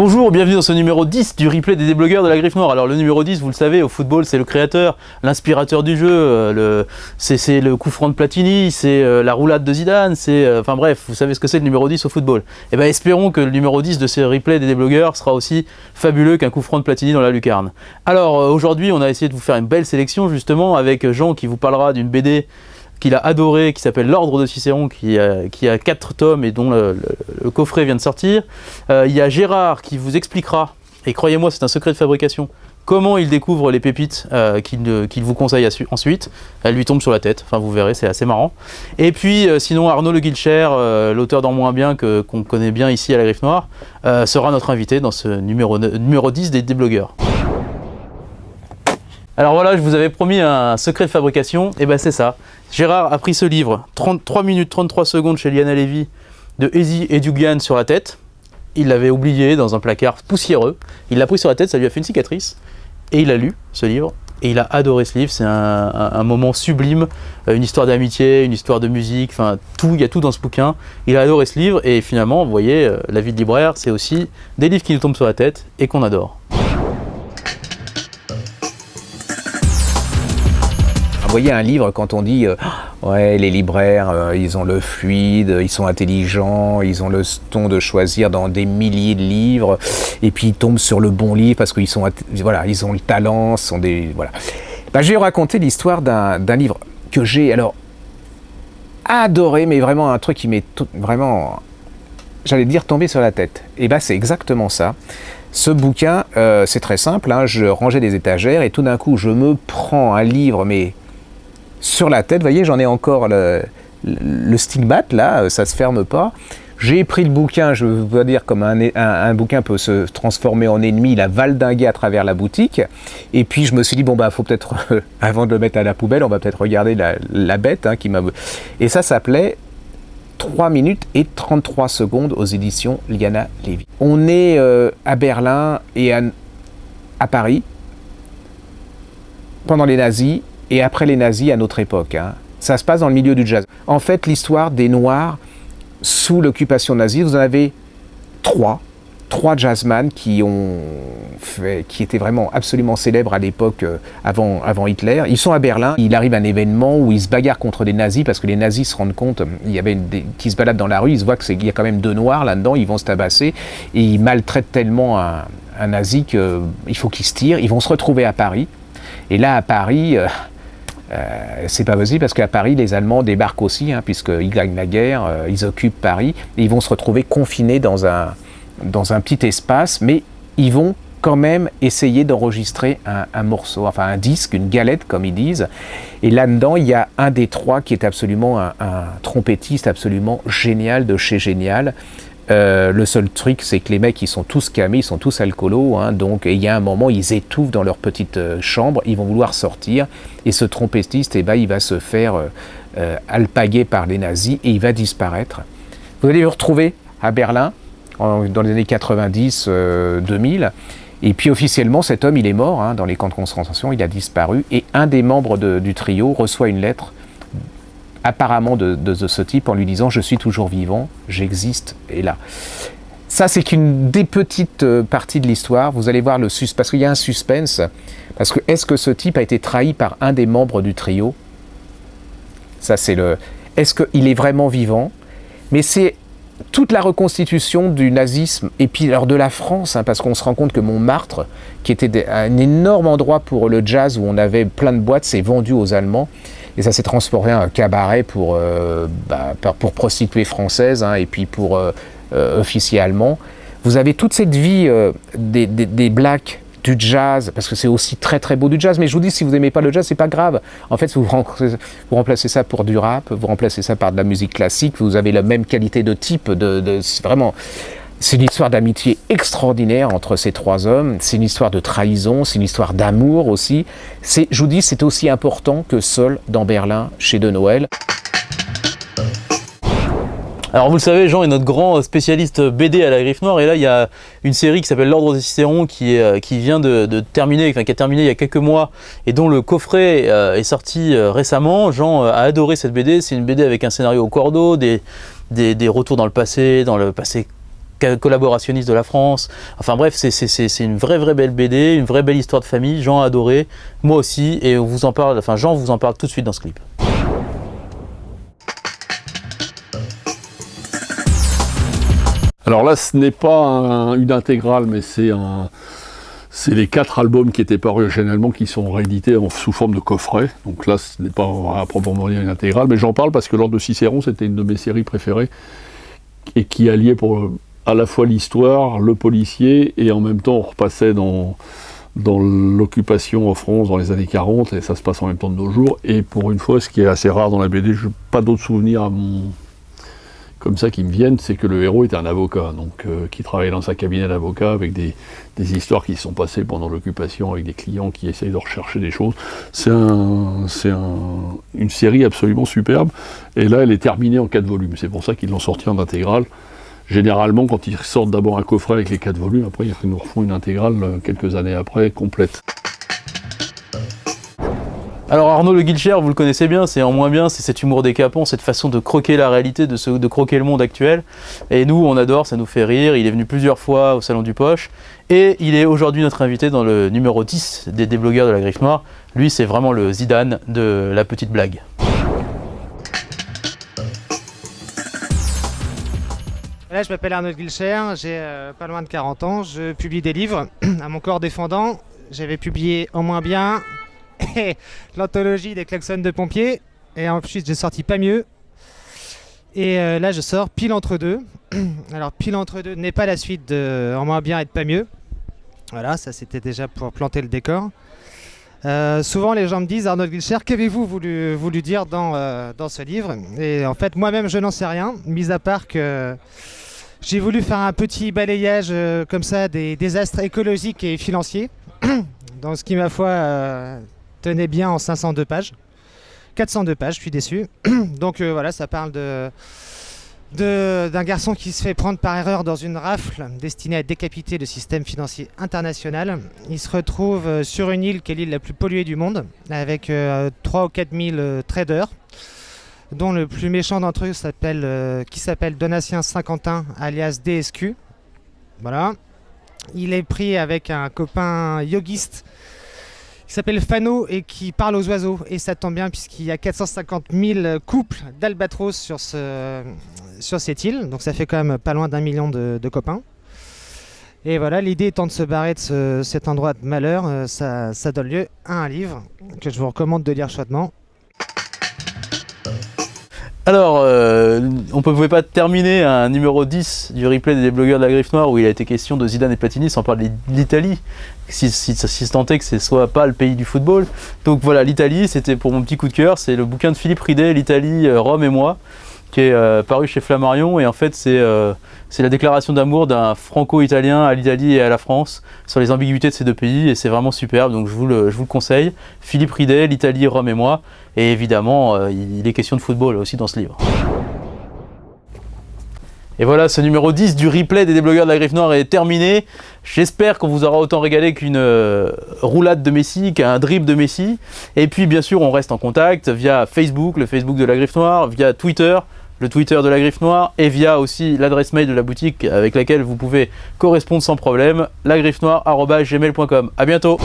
Bonjour, bienvenue dans ce numéro 10 du replay des déblogueurs de la Griffe Noire. Alors le numéro 10, vous le savez, au football, c'est le créateur, l'inspirateur du jeu, c'est le coup franc de Platini, c'est la roulade de Zidane, enfin bref, vous savez ce que c'est le numéro 10 au football. Et bien espérons que le numéro 10 de ces replays des déblogueurs sera aussi fabuleux qu'un coup franc de Platini dans la lucarne. Alors aujourd'hui, on a essayé de vous faire une belle sélection justement avec Jean qui vous parlera d'une BD qu'il a adoré, qui s'appelle L'Ordre de Cicéron, qui a 4 tomes et dont le coffret vient de sortir. Il y a Gérard qui vous expliquera, et croyez-moi c'est un secret de fabrication, comment il découvre les pépites qu'il vous conseille ensuite. Elle lui tombe sur la tête, enfin vous verrez, c'est assez marrant. Et puis sinon Arnaud Le Guilcher, l'auteur d'En moins bien qu'on connaît bien ici à la Griffe Noire, sera notre invité dans ce numéro 10 des déblogueurs. Alors voilà, je vous avais promis un secret de fabrication, et ben c'est ça. Gérard a pris ce livre, 33 minutes 33 secondes chez Liana Levy, de Ezi Edugyan sur la tête. Il l'avait oublié dans un placard poussiéreux. Il l'a pris sur la tête, ça lui a fait une cicatrice. Et il a lu ce livre, et il a adoré ce livre. C'est un moment sublime, une histoire d'amitié, une histoire de musique, enfin tout, il y a tout dans ce bouquin. Il a adoré ce livre, et finalement, vous voyez, la vie de libraire, c'est aussi des livres qui nous tombent sur la tête et qu'on adore. Vous voyez un livre, quand on dit ouais, les libraires, ils ont le fluide, ils sont intelligents, ils ont le ton de choisir dans des milliers de livres, et puis ils tombent sur le bon livre parce qu'ils sont, voilà, ils ont le talent, sont des, voilà. Ben, je vais vous raconter l'histoire d'un livre que j'ai alors adoré, mais vraiment un truc qui m'est vraiment, j'allais dire, tombé sur la tête. Et ben c'est exactement ça. Ce bouquin, c'est très simple, hein, je rangeais des étagères et tout d'un coup je me prends un livre, mais sur la tête, vous voyez, j'en ai encore le stigmate, là, ça ne se ferme pas. J'ai pris le bouquin, je veux dire, comme un bouquin peut se transformer en ennemi, il a valdingué à travers la boutique. Et puis je me suis dit, bon, bah, faut peut-être, avant de le mettre à la poubelle, on va peut-être regarder la bête hein, qui m'a... Et ça s'appelait 3 minutes et 33 secondes aux éditions Liana Levy. On est à Berlin et à Paris, pendant les nazis, et après les nazis à notre époque. Hein. Ça se passe dans le milieu du jazz. En fait, l'histoire des Noirs sous l'occupation nazie, vous en avez trois jazzman qui étaient vraiment absolument célèbres à l'époque avant Hitler. Ils sont à Berlin, il arrive un événement où ils se bagarrent contre les nazis parce que les nazis se rendent compte, il y avait qui se baladent dans la rue, ils se voient qu'il y a quand même 2 Noirs là-dedans, ils vont se tabasser et ils maltraitent tellement un nazi qu'il faut qu'ils se tirent. Ils vont se retrouver à Paris. Et là, à Paris... c'est pas possible parce qu'à Paris, les Allemands débarquent aussi, hein, puisqu'ils gagnent la guerre, ils occupent Paris, et ils vont se retrouver confinés dans un petit espace, mais ils vont quand même essayer d'enregistrer un morceau, enfin un disque, une galette comme ils disent. Et là-dedans, il y a un des 3 qui est absolument un trompettiste absolument génial de chez Génial. Le seul truc, c'est que les mecs, ils sont tous camés, ils sont tous alcoolos, hein, donc il y a un moment, ils étouffent dans leur petite chambre, ils vont vouloir sortir, et ce trompettiste, eh ben, il va se faire alpaguer par les nazis, et il va disparaître. Vous allez vous retrouver à Berlin, dans les années 90-2000, et puis officiellement, cet homme, il est mort, hein, dans les camps de concentration, il a disparu, et un des membres du trio reçoit une lettre apparemment de ce type en lui disant « Je suis toujours vivant, j'existe, et là ». Ça, c'est qu'une des petites parties de l'histoire. Vous allez voir le suspense, parce qu'il y a un suspense. Parce que est-ce que ce type a été trahi par un des membres du trio? Ça, c'est le... Est-ce qu'il est vraiment vivant? Mais c'est toute la reconstitution du nazisme, et puis alors de la France, hein, parce qu'on se rend compte que Montmartre, qui était un énorme endroit pour le jazz, où on avait plein de boîtes, s'est vendu aux Allemands. Et ça s'est transformé en un cabaret pour prostituées françaises, hein, et puis pour officiers allemands. Vous avez toute cette vie des blacks, du jazz, parce que c'est aussi très très beau du jazz, mais je vous dis, si vous n'aimez pas le jazz, c'est pas grave. En fait, vous remplacez ça pour du rap, vous remplacez ça par de la musique classique, vous avez la même qualité de type, c'est vraiment... C'est une histoire d'amitié extraordinaire entre ces 3 hommes, c'est une histoire de trahison, c'est une histoire d'amour aussi. Je vous dis, c'est aussi important que Seul dans Berlin, chez De Noël. Alors vous le savez, Jean est notre grand spécialiste BD à la Griffe Noire, et là il y a une série qui s'appelle L'Ordre de Cicéron qui vient de terminer, enfin qui a terminé il y a quelques mois, et dont le coffret est sorti récemment. Jean a adoré cette BD, c'est une BD avec un scénario au cordeau, des retours dans le passé collaborationniste de la France. Enfin bref, c'est une vraie belle BD, une vraie belle histoire de famille. Jean a adoré, moi aussi, et on vous en parle, enfin Jean vous en parle tout de suite dans ce clip. Alors là, ce n'est pas une intégrale, mais c'est les 4 albums qui étaient parus originellement qui sont réédités sous forme de coffret. Donc là, ce n'est pas à proprement dire une intégrale, mais j'en parle parce que L'Ordre de Cicéron, c'était une de mes séries préférées et qui alliait à la fois l'histoire, le policier, et en même temps on repassait dans l'occupation en France dans les années 40, et ça se passe en même temps de nos jours. Et pour une fois, ce qui est assez rare dans la BD, je n'ai pas d'autres souvenirs comme ça qui me viennent, c'est que le héros était un avocat, donc qui travaillait dans sa cabinet d'avocat avec des histoires qui se sont passées pendant l'occupation, avec des clients qui essayent de rechercher des choses. C'est une série absolument superbe, et là elle est terminée en 4 volumes, c'est pour ça qu'ils l'ont sortie en intégrale. Généralement, quand ils sortent d'abord un coffret avec les 4 volumes, après ils nous refont une intégrale quelques années après, complète. Alors Arnaud Le Guilcher, vous le connaissez bien, c'est en moins bien, c'est cet humour décapant, cette façon de croquer la réalité, de croquer le monde actuel. Et nous, on adore, ça nous fait rire. Il est venu plusieurs fois au Salon du Poche. Et il est aujourd'hui notre invité dans le numéro 10 des blogueurs de la Griffe Noire. Lui, c'est vraiment le Zidane de la petite blague. Là, je m'appelle Arnaud Guilcher, j'ai pas loin de 40 ans, je publie des livres à mon corps défendant. J'avais publié En moins bien, l'anthologie des klaxons de pompiers, et ensuite j'ai sorti Pas mieux. Et là, je sors Pile entre deux. Alors, Pile entre deux n'est pas la suite de En moins bien et de Pas mieux. Voilà, ça c'était déjà pour planter le décor. Souvent les gens me disent, Arnaud Guilcher, qu'avez-vous voulu dire dans ce livre? Et en fait, moi-même, je n'en sais rien, mis à part que j'ai voulu faire un petit balayage comme ça des désastres écologiques et financiers, dans ce qui, ma foi, tenait bien en 502 pages. 402 pages, je suis déçu. Donc voilà, ça parle d'un garçon qui se fait prendre par erreur dans une rafle destinée à décapiter le système financier international. Il se retrouve sur une île qui est l'île la plus polluée du monde, avec 3 ou 4 000 traders, dont le plus méchant d'entre eux qui s'appelle Donatien Saint-Quentin, alias DSQ. Voilà. Il est pris avec un copain yogiste qui s'appelle Fano et qui parle aux oiseaux. Et ça tombe bien puisqu'il y a 450 000 couples d'albatros sur cette île. Donc ça fait quand même pas loin d'1 million de copains. Et voilà, l'idée étant de se barrer de cet endroit de malheur, ça donne lieu à un livre que je vous recommande de lire chaudement. Alors, on ne pouvait pas terminer un numéro 10 du replay des blogueurs de la Griffe Noire où il a été question de Zidane et Platini sans parler de l'Italie, si tant est que ce soit pas le pays du football. Donc voilà, l'Italie, c'était pour mon petit coup de cœur, c'est le bouquin de Philippe Ridet, L'Italie, Rome et moi, qui est paru chez Flammarion, et en fait c'est la déclaration d'amour d'un franco-italien à l'Italie et à la France sur les ambiguïtés de ces deux pays, et c'est vraiment superbe, donc je vous le conseille. Philippe Ridet, L'Italie, Rome et moi, et évidemment il est question de football aussi dans ce livre. Et voilà, ce numéro 10 du replay des blogueurs de la Griffe Noire est terminé. J'espère qu'on vous aura autant régalé qu'une roulade de Messi, qu'un dribble de Messi. Et puis bien sûr, on reste en contact via Facebook, le Facebook de la Griffe Noire, via Twitter, le Twitter de la Griffe Noire, et via aussi l'adresse mail de la boutique avec laquelle vous pouvez correspondre sans problème, lagriffenoire@gmail.com. À bientôt.